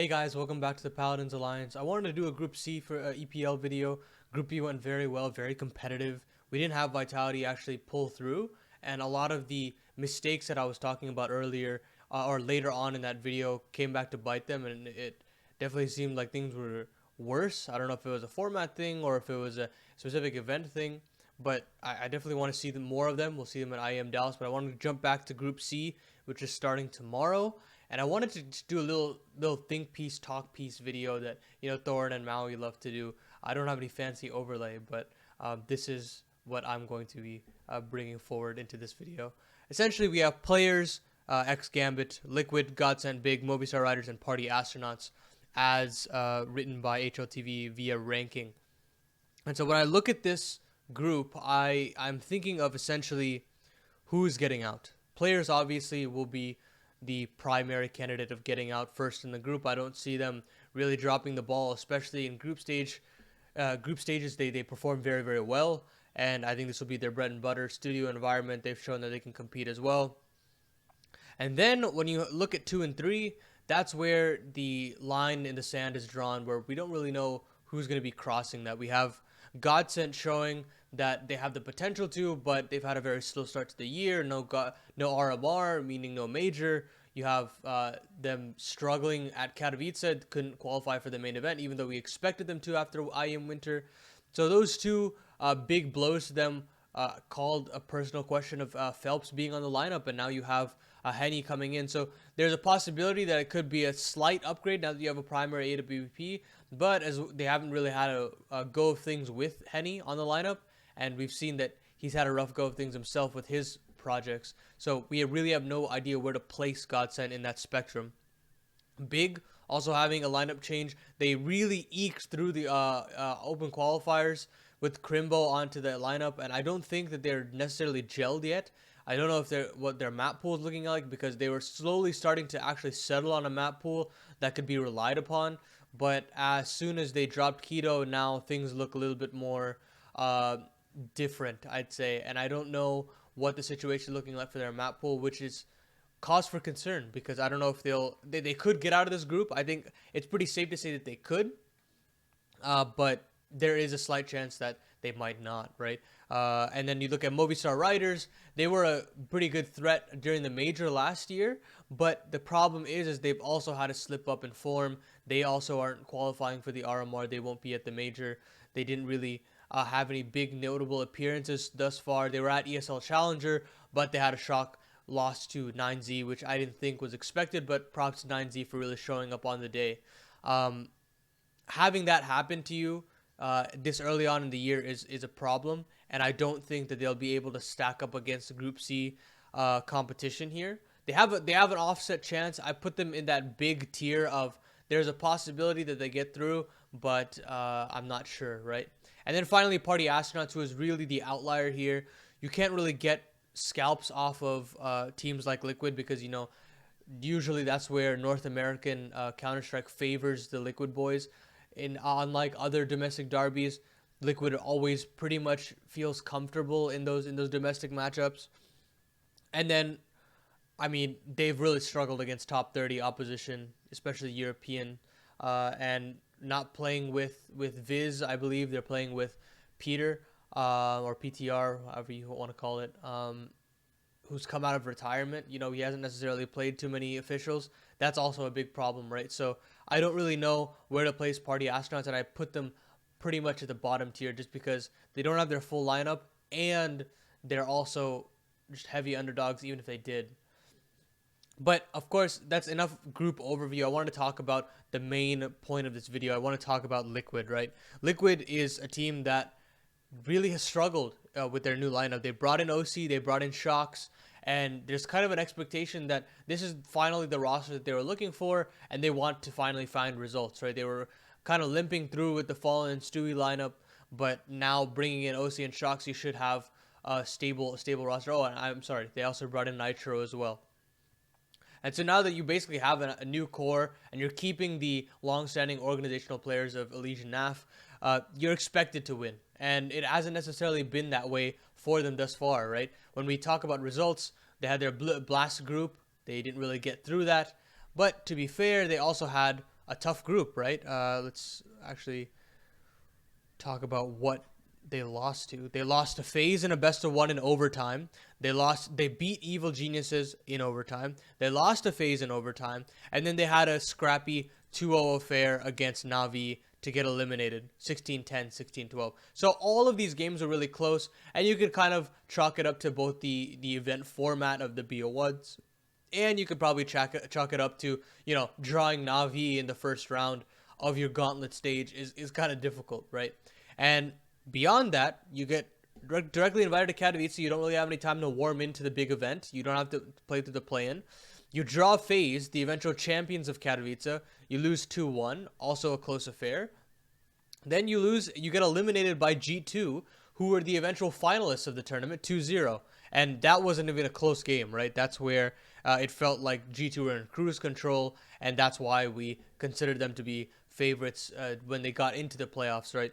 Hey guys, welcome back to the Paladins Alliance. I wanted to do a Group C for an EPL video. Group B went very well, very competitive. We didn't have Vitality actually pull through, and a lot of the mistakes that I was talking about earlier or later on in that video came back to bite them, and it definitely seemed like things were worse. I don't know if it was a format thing or if it was a specific event thing, but I definitely want to see more of them. We'll see them at IEM Dallas, but I wanted to jump back to Group C, which is starting tomorrow. And I wanted to just do a little think piece, talk piece video that Thorin and Maui love to do. I don't have any fancy overlay, but this is what I'm going to be bringing forward into this video. Essentially, we have players, X Gambit, Liquid, Godsend, Big, Movistar Riders, and Party Astronauts, as written by HLTV via ranking. And so when I look at this group, I'm thinking of essentially who's getting out. Players obviously will be the primary candidate of getting out first in the group. I don't see them really dropping the ball, especially in group stages. They perform very, very well, and I think this will be their bread and butter. Studio environment, they've shown that they can compete as well. And then when you look at 2 and 3, that's where the line in the sand is drawn, where we don't really know who's going to be crossing that. We have Godsent showing that they have the potential to, but they've had a very slow start to the year. No RMR, meaning no major. You have them struggling at Katowice, couldn't qualify for the main event, even though we expected them to after IEM Winter. So those two big blows to them called a personal question of Phelps being on the lineup, and now you have Henny coming in. So there's a possibility that it could be a slight upgrade now that you have a primary AWP, but as they haven't really had a go of things with Henny on the lineup, and we've seen that he's had a rough go of things himself with his projects. So we really have no idea where to place Godsend in that spectrum. Big also having a lineup change. They really eked through the open qualifiers with Crimbo onto the lineup, and I don't think that they're necessarily gelled yet. I don't know if what their map pool is looking like, because they were slowly starting to actually settle on a map pool that could be relied upon. But as soon as they dropped Keto, now things look a little bit more different, I'd say. And I don't know what the situation is looking like for their map pool, which is cause for concern, because I don't know if they could get out of this group. I think it's pretty safe to say that they could, but there is a slight chance that they might not, right? And then you look at Movistar Riders. They were a pretty good threat during the major last year, but the problem is they've also had a slip up in form. They also aren't qualifying for the RMR. They won't be at the major. They didn't really have any big notable appearances thus far. They were at ESL Challenger, but they had a shock loss to 9Z, which I didn't think was expected, but props to 9Z for really showing up on the day. Having that happen to you this early on in the year is a problem, and I don't think that they'll be able to stack up against the Group C competition here. They have an offset chance. I put them in that big tier of there's a possibility that they get through, but I'm not sure, right? And then finally, Party Astronauts, who is really the outlier here. You can't really get scalps off of teams like Liquid, because usually that's where North American Counter-Strike favors the Liquid boys. Unlike other domestic derbies, Liquid always pretty much feels comfortable in those domestic matchups. And then, I mean, they've really struggled against top 30 opposition, especially European, and not playing with Viz. I believe they're playing with Peter, or PTR, however you want to call it, who's come out of retirement. He hasn't necessarily played too many officials. That's also a big problem, right? So I don't really know where to place Party Astronauts, and I put them pretty much at the bottom tier just because they don't have their full lineup, and they're also just heavy underdogs, even if they did. But, of course, that's enough group overview. I want to talk about the main point of this video. I want to talk about Liquid, right? Liquid is a team that really has struggled with their new lineup. They brought in OC, they brought in Shocks, and there's kind of an expectation that this is finally the roster that they were looking for, and they want to finally find results, right? They were kind of limping through with the Fallen and Stewie lineup, but now bringing in OC and Shocks, you should have a stable roster. Oh, and I'm sorry, they also brought in Nitro as well. And so now that you basically have a new core, and you're keeping the long-standing organizational players of Elysian NAF, you're expected to win. And it hasn't necessarily been that way for them thus far, right? When we talk about results, they had their Blast group. They didn't really get through that. But to be fair, they also had a tough group, right? Let's actually talk about what they lost to. They lost to FaZe in a best of one in overtime. They beat Evil Geniuses in overtime. They lost to FaZe in overtime. And then they had a scrappy 2-0 affair against Na'Vi to get eliminated, 16-10, 16-12. So all of these games are really close, and you could kind of chalk it up to both the event format of the BO1s, and you could probably chalk it up to, drawing Na'Vi in the first round of your gauntlet stage is kind of difficult, right? And beyond that, you get directly invited to Katowice. You don't really have any time to warm into the big event. You don't have to play through the play-in. You draw FaZe, the eventual champions of Katowice. You lose 2-1, also a close affair. Then you get eliminated by G2, who were the eventual finalists of the tournament, 2-0. And that wasn't even a close game, right? That's where it felt like G2 were in cruise control, and that's why we considered them to be favorites when they got into the playoffs, right?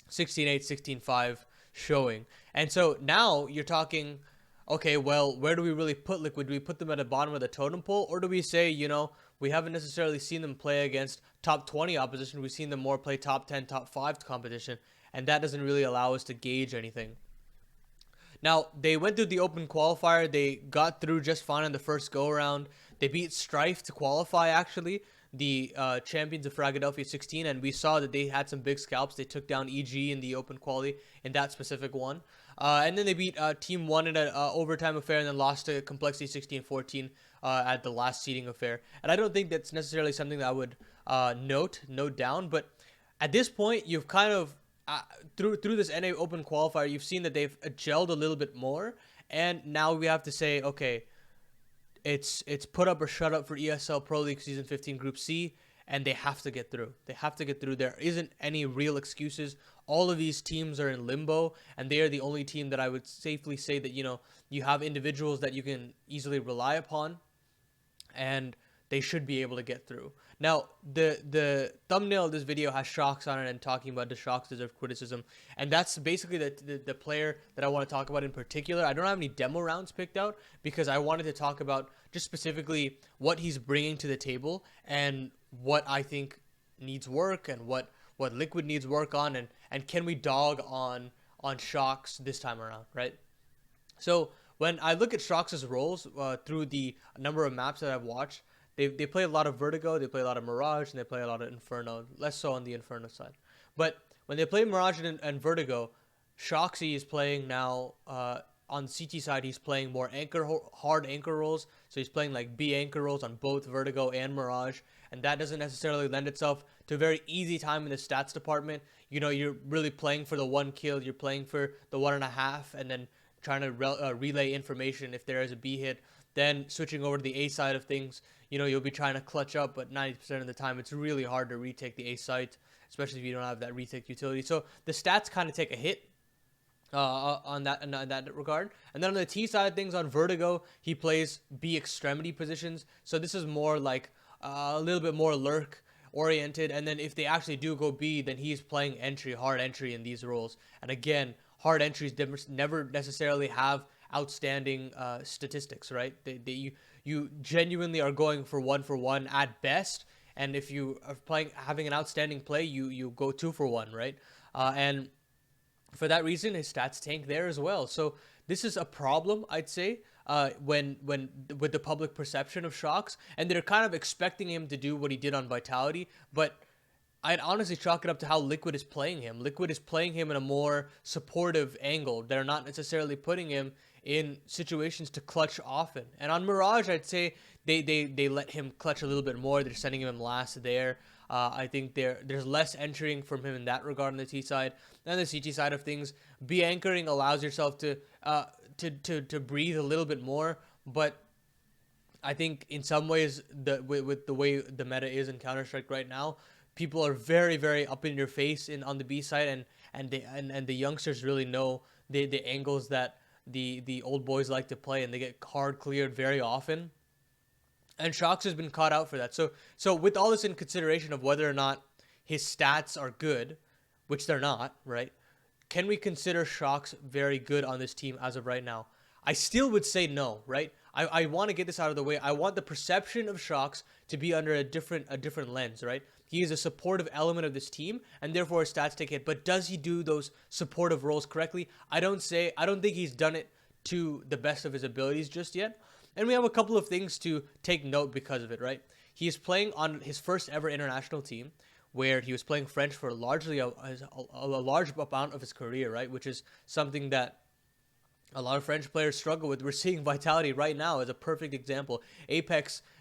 16-8, 16-5 showing. And so now you're talking, okay, well, where do we really put Liquid? Do we put them at the bottom of the totem pole? Or do we say, we haven't necessarily seen them play against top 20 opposition. We've seen them more play top 10, top 5 competition. And that doesn't really allow us to gauge anything. Now, they went through the open qualifier. They got through just fine in the first go-around. They beat Strife to qualify, actually, the champions of Philadelphia 16, and we saw that they had some big scalps. They took down EG in the open quali in that specific one. And then they beat Team 1 in an overtime affair and then lost to Complexity 16-14 at the last seeding affair. And I don't think that's necessarily something that I would note down, but at this point, you've kind of, through this NA open qualifier, you've seen that they've gelled a little bit more, and now we have to say, okay, it's put up or shut up for ESL Pro League Season 15 Group C, and they have to get through. They have to get through. There isn't any real excuses. All of these teams are in limbo, and they are the only team that I would safely say that, you have individuals that you can easily rely upon, and they should be able to get through. Now, the thumbnail of this video has Shocks on it and talking about the Shocks deserve criticism. And that's basically the player that I want to talk about in particular. I don't have any demo rounds picked out because I wanted to talk about just specifically what he's bringing to the table and what I think needs work and what Liquid needs work on, and can we dog on Shocks this time around, right? So when I look at Shocks' roles through the number of maps that I've watched, they play a lot of Vertigo, they play a lot of Mirage, and they play a lot of Inferno, less so on the Inferno side. But when they play Mirage and Vertigo, Shoxy is playing now, on the CT side, he's playing more hard anchor roles, so he's playing like B anchor roles on both Vertigo and Mirage, and that doesn't necessarily lend itself to a very easy time in the stats department. You're really playing for the 1 kill, you're playing for the 1.5, and then trying to relay information if there is a B hit. Then switching over to the A side of things, you'll be trying to clutch up, but 90% of the time, it's really hard to retake the A site, especially if you don't have that retake utility. So the stats kind of take a hit on that regard. And then on the T side of things, on Vertigo, he plays B extremity positions. So this is more like a little bit more lurk oriented. And then if they actually do go B, then he's playing hard entry in these roles. And again, hard entries never necessarily have outstanding statistics, right? You genuinely are going for one at best, and if you are having an outstanding play, you go 2 for 1, right? And for that reason, his stats tank there as well. So this is a problem, I'd say, when with the public perception of Shocks, and they're kind of expecting him to do what he did on Vitality, but I'd honestly chalk it up to how Liquid is playing him. Liquid is playing him in a more supportive angle. They're not necessarily putting him in situations to clutch often. And on Mirage, I'd say they let him clutch a little bit more. They're sending him last there. I think there's less entering from him in that regard on the T side. And the CT side of things, B anchoring allows yourself to breathe a little bit more. But I think in some ways, with the way the meta is in Counter-Strike right now, people are very, very up in your face on the B side, and the youngsters really know the angles that the old boys like to play, and they get hard cleared very often. And Shocks has been caught out for that. So with all this in consideration of whether or not his stats are good, which they're not, right? Can we consider Shocks very good on this team as of right now? I still would say no, right? I want to get this out of the way. I want the perception of Shocks to be under a different lens, right? He is a supportive element of this team, and therefore his stats take it. But does he do those supportive roles correctly? I don't think he's done it to the best of his abilities just yet. And we have a couple of things to take note because of it, right? He is playing on his first ever international team, where he was playing French for largely a large amount of his career, right? Which is something that a lot of French players struggle with. We're seeing Vitality right now as a perfect example. Misuta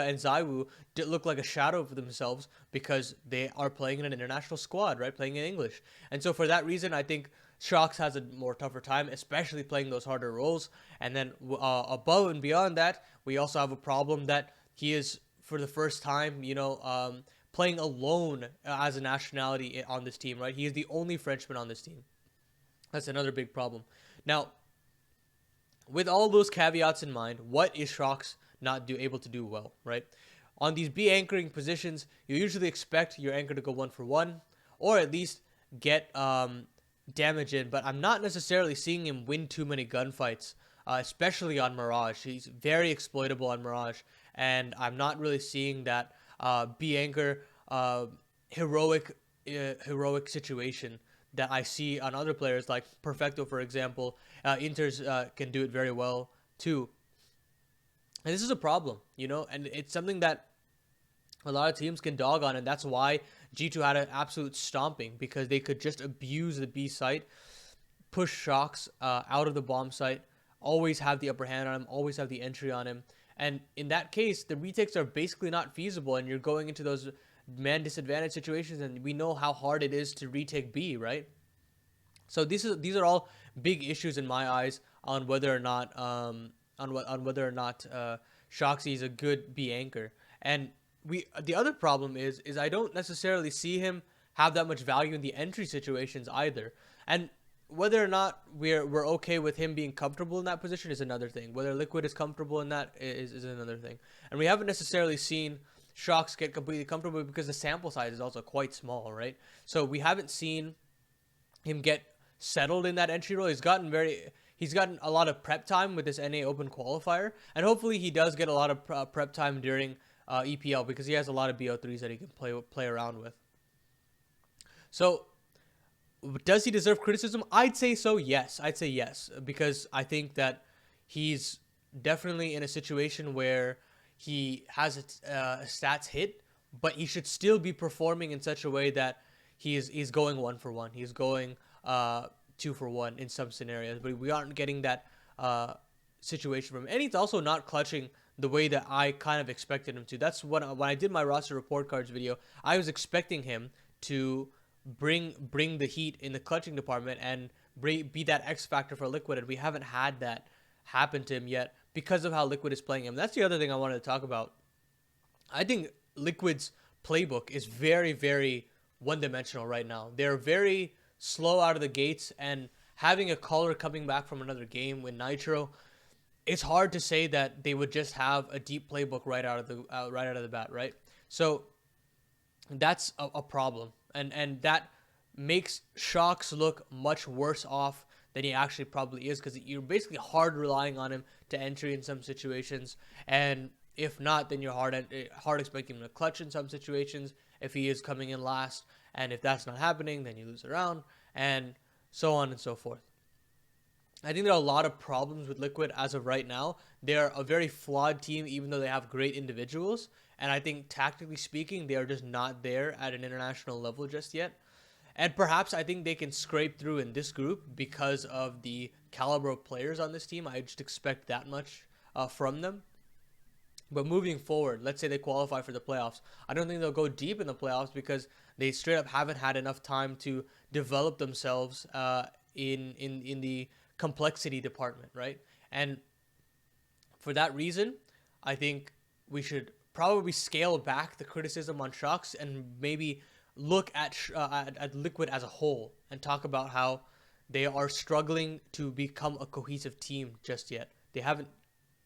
and Zaiwu look like a shadow for themselves because they are playing in an international squad, right? Playing in English. And so for that reason, I think Shocks has a more tougher time, especially playing those harder roles. And then above and beyond that, we also have a problem that he is, for the first time, playing alone as a nationality on this team, right? He is the only Frenchman on this team. That's another big problem. Now, with all those caveats in mind, what is Shocks not able to do well, right? On these B anchoring positions, you usually expect your anchor to go 1-for-1, or at least get damage in, but I'm not necessarily seeing him win too many gunfights, especially on Mirage. He's very exploitable on Mirage, and I'm not really seeing that B anchor heroic situation that I see on other players like Perfecto, for example. Inters can do it very well too. And this is a problem, and it's something that a lot of teams can dog on, and that's why G2 had an absolute stomping, because they could just abuse the B site, push Shocks out of the bomb site, always have the upper hand on him, always have the entry on him. And in that case, the retakes are basically not feasible, and you're going into those man disadvantage situations, and we know how hard it is to retake B, right? So these are all big issues in my eyes on whether or not Shoxy is a good B anchor. And the other problem is I don't necessarily see him have that much value in the entry situations either. And whether or not we're okay with him being comfortable in that position is another thing. Whether Liquid is comfortable in that is another thing. And we haven't necessarily seen Shocks get completely comfortable because the sample size is also quite small, right? So we haven't seen him get settled in that entry role. He's gotten a lot of prep time with this NA Open qualifier, and hopefully he does get a lot of prep time during EPL, because he has a lot of BO3s that he can play around with. So does he deserve criticism? I'd say so, yes. I'd say yes, because I think that he's definitely in a situation where he has a stats hit, but he should still be performing in such a way that he's going 1-for-1. He's going 2-for-1 in some scenarios, but we aren't getting that situation from him. And he's also not clutching the way that I kind of expected him to. That's when I did my roster report cards video, I was expecting him to bring the heat in the clutching department and be that X factor for Liquid, and we haven't had that happen to him yet because of how Liquid is playing him. That's the other thing I wanted to talk about. I think Liquid's playbook is very, very one-dimensional right now. They're very slow out of the gates, and having a caller coming back from another game with Nitro, it's hard to say that they would just have a deep playbook right out of the bat, right? So that's a problem, and that makes Shocks look much worse off than he actually probably is, because you're basically hard relying on him to entry in some situations, and if not, then you're hard expecting him to clutch in some situations if he is coming in last, and if that's not happening, then you lose a round, and so on and so forth. I think there are a lot of problems with Liquid as of right now. They're a very flawed team, even though they have great individuals, and I think tactically speaking, they are just not there at an international level just yet. And perhaps I think they can scrape through in this group because of the caliber of players on this team. I just expect that much from them. But moving forward, let's say they qualify for the playoffs. I don't think they'll go deep in the playoffs because they straight up haven't had enough time to develop themselves in the complexity department, right? And for that reason, I think we should probably scale back the criticism on Shocks and maybe look at Liquid as a whole and talk about how they are struggling to become a cohesive team just yet. They haven't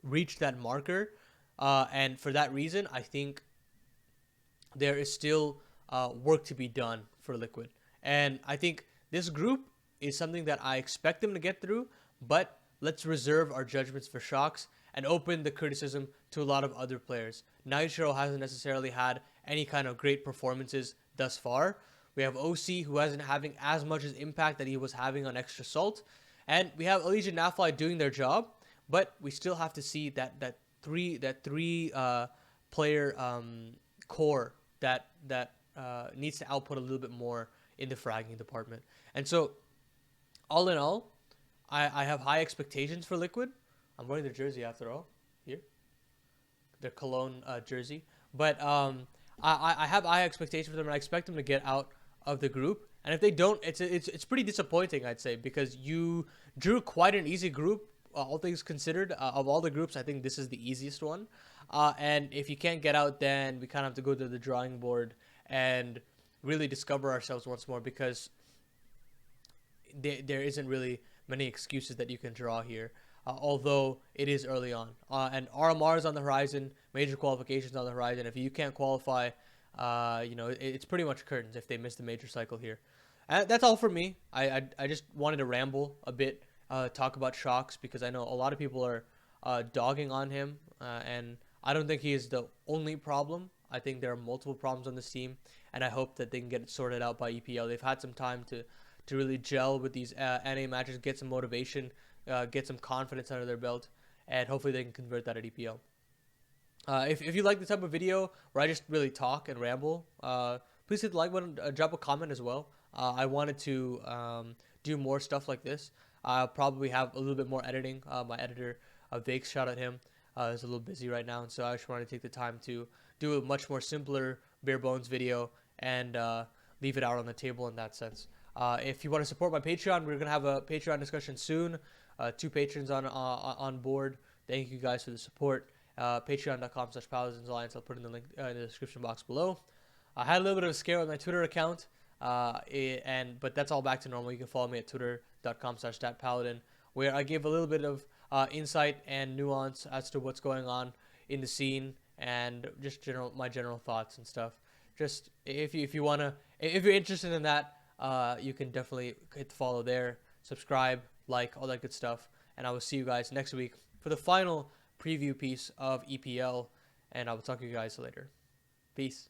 reached that marker, and for that reason, I think there is still work to be done for Liquid. And I think this group is something that I expect them to get through, but let's reserve our judgments for shocks and open the criticism to a lot of other players. Nitro hasn't necessarily had any kind of great performances thus far. We have OC, who hasn't having as much as impact that he was having on Extra Salt, and we have Allegiant Nafly doing their job, but we still have to see that three player core that needs to output a little bit more in the fragging department. And so, all in all, I have high expectations for Liquid. I'm wearing their jersey after all, here, their Cologne jersey. But I have high expectations for them, and I expect them to get out of the group. And if they don't, it's pretty disappointing, I'd say, because you drew quite an easy group, all things considered. Of all the groups, I think this is the easiest one. And if you can't get out, then we kind of have to go to the drawing board and really discover ourselves once more, because there isn't really many excuses that you can draw here, although it is early on. And RMR is on the horizon, major qualifications on the horizon. If you can't qualify, it's pretty much curtains if they miss the major cycle here. That's all for me. I just wanted to ramble a bit, talk about shocks, because I know a lot of people are dogging on him, and I don't think he is the only problem. I think there are multiple problems on this team, and I hope that they can get it sorted out by EPL. They've had some time to really gel with these NA matches, get some motivation, get some confidence under their belt, and hopefully they can convert that at EPL. If you like the type of video where I just really talk and ramble, please hit the like button, drop a comment as well. I wanted to do more stuff like this. I'll probably have a little bit more editing. My editor, Vake, shout out him, is a little busy right now, and so I just wanted to take the time to do a much more simpler, bare bones video and leave it out on the table in that sense. If you want to support my Patreon, we're going to have a Patreon discussion soon. 2 patrons on board. Thank you guys for the support. Patreon.com/Paladins Alliance. I'll put in the link in the description box below. I had a little bit of a scare with my Twitter account, but that's all back to normal. You can follow me at twitter.com/StatPaladin, where I give a little bit of insight and nuance as to what's going on in the scene and just my general thoughts and stuff. Just if you're interested in that, you can definitely hit the follow there, subscribe, like, all that good stuff, and I will see you guys next week for the final preview piece of EPL, and I will talk to you guys later. Peace.